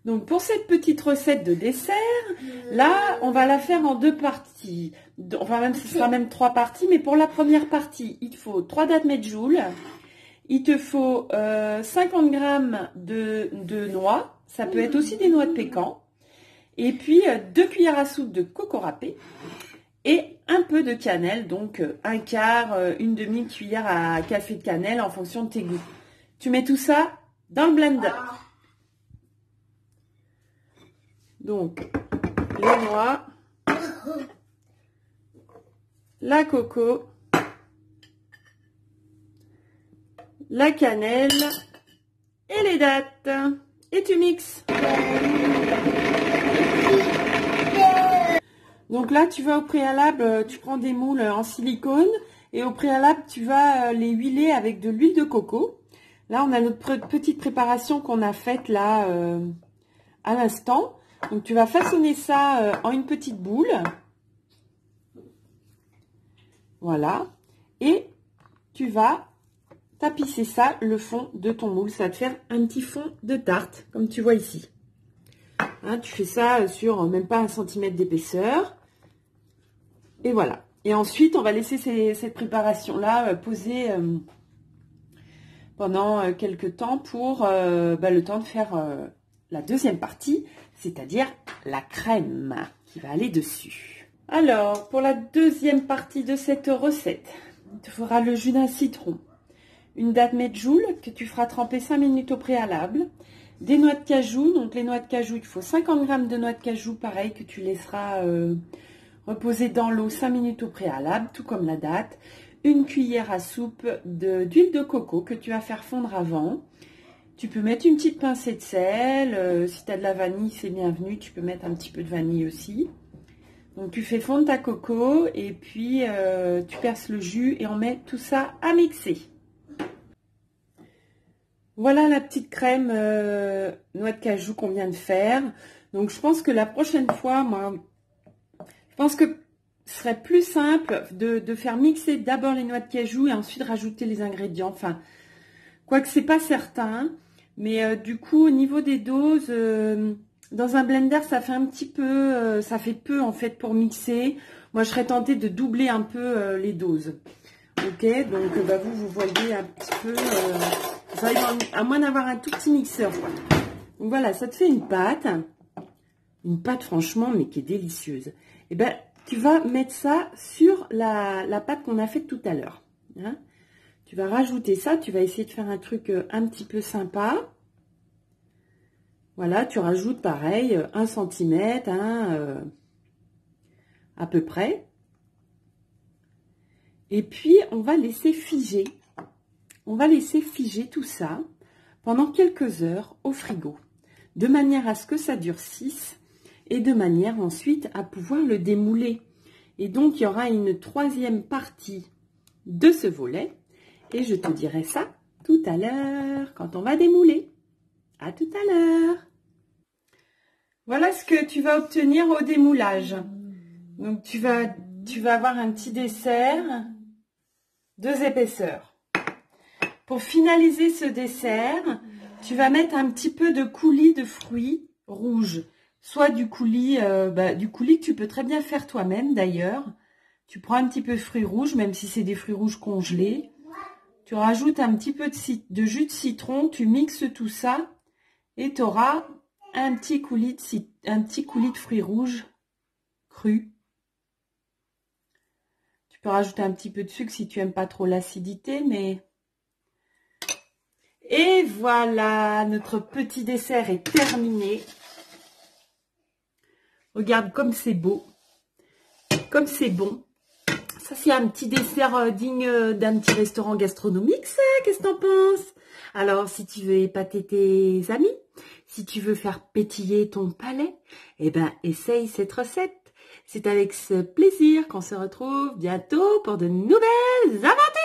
Donc pour cette petite recette de dessert, là on va la faire en 2 parties. Enfin même ce sera même 3 parties, mais pour la première partie, il te faut 3 dattes medjool, il te faut 50 g de noix, ça peut être aussi des noix de pécan, et puis 2 cuillères à soupe de coco râpé et un peu de cannelle, donc un quart, une demi-cuillère à café de cannelle en fonction de tes goûts. Tu mets tout ça dans le blender. Donc, les noix, la coco, la cannelle et les dattes. Et tu mixes. Donc là, tu vas au préalable, tu prends des moules en silicone et au préalable, tu vas les huiler avec de l'huile de coco. Là, on a notre petite préparation qu'on a faite là à l'instant. Donc, tu vas façonner ça en une petite boule. Voilà. Et tu vas tapisser ça, le fond de ton moule. Ça va te faire un petit fond de tarte, comme tu vois ici. Hein, tu fais ça sur même pas 1 cm d'épaisseur. Et voilà. Et ensuite, on va laisser cette préparation-là poser pendant quelques temps pour le temps de faire la deuxième partie, c'est-à-dire la crème qui va aller dessus. Alors, pour la deuxième partie de cette recette, tu feras le jus d'un citron, une date medjool que tu feras tremper 5 minutes au préalable, des noix de cajou. Donc les noix de cajou, il faut 50 g de noix de cajou, pareil, que tu laisseras reposer dans l'eau 5 minutes au préalable, tout comme la date. Une cuillère à soupe d'huile de coco que tu vas faire fondre avant. Tu peux mettre une petite pincée de sel. Si tu as de la vanille, c'est bienvenu. Tu peux mettre un petit peu de vanille aussi. Donc tu fais fondre ta coco et puis tu perces le jus et on met tout ça à mixer. Voilà la petite crème noix de cajou qu'on vient de faire. Donc je pense que la prochaine fois, moi, je pense que ce serait plus simple de faire mixer d'abord les noix de cajou et ensuite rajouter les ingrédients. Enfin, quoique c'est pas certain, mais du coup au niveau des doses, dans un blender ça fait un petit peu, ça fait peu en fait pour mixer. Moi je serais tentée de doubler un peu les doses. Ok, donc vous voyez un petit peu, à moins d'avoir un tout petit mixeur, quoi. Donc voilà, ça te fait une pâte franchement, mais qui est délicieuse. Et ben tu vas mettre ça sur la pâte qu'on a faite tout à l'heure. Hein. Tu vas rajouter ça, tu vas essayer de faire un truc un petit peu sympa. Voilà, tu rajoutes pareil, 1 cm, à peu près. Et puis, on va laisser figer. On va laisser figer tout ça pendant quelques heures au frigo, de manière à ce que ça durcisse et de manière ensuite à pouvoir le démouler. Et donc, il y aura une 3e partie de ce volet et je te dirai ça tout à l'heure quand on va démouler. À tout à l'heure. Voilà ce que tu vas obtenir au démoulage. Donc, tu vas avoir un petit dessert, 2 épaisseurs. Pour finaliser ce dessert, tu vas mettre un petit peu de coulis de fruits rouges. Soit du coulis que tu peux très bien faire toi-même d'ailleurs. Tu prends un petit peu de fruits rouges, même si c'est des fruits rouges congelés. Tu rajoutes un petit peu de jus de citron, tu mixes tout ça et tu auras un petit coulis de fruits rouges crus. Tu peux rajouter un petit peu de sucre si tu n'aimes pas trop l'acidité, mais... Et voilà, notre petit dessert est terminé. Regarde comme c'est beau, comme c'est bon. Ça, c'est un petit dessert digne d'un petit restaurant gastronomique, ça. Qu'est-ce que t'en penses? Alors, si tu veux épater tes amis, si tu veux faire pétiller ton palais, eh ben, essaye cette recette. C'est avec ce plaisir qu'on se retrouve bientôt pour de nouvelles aventures.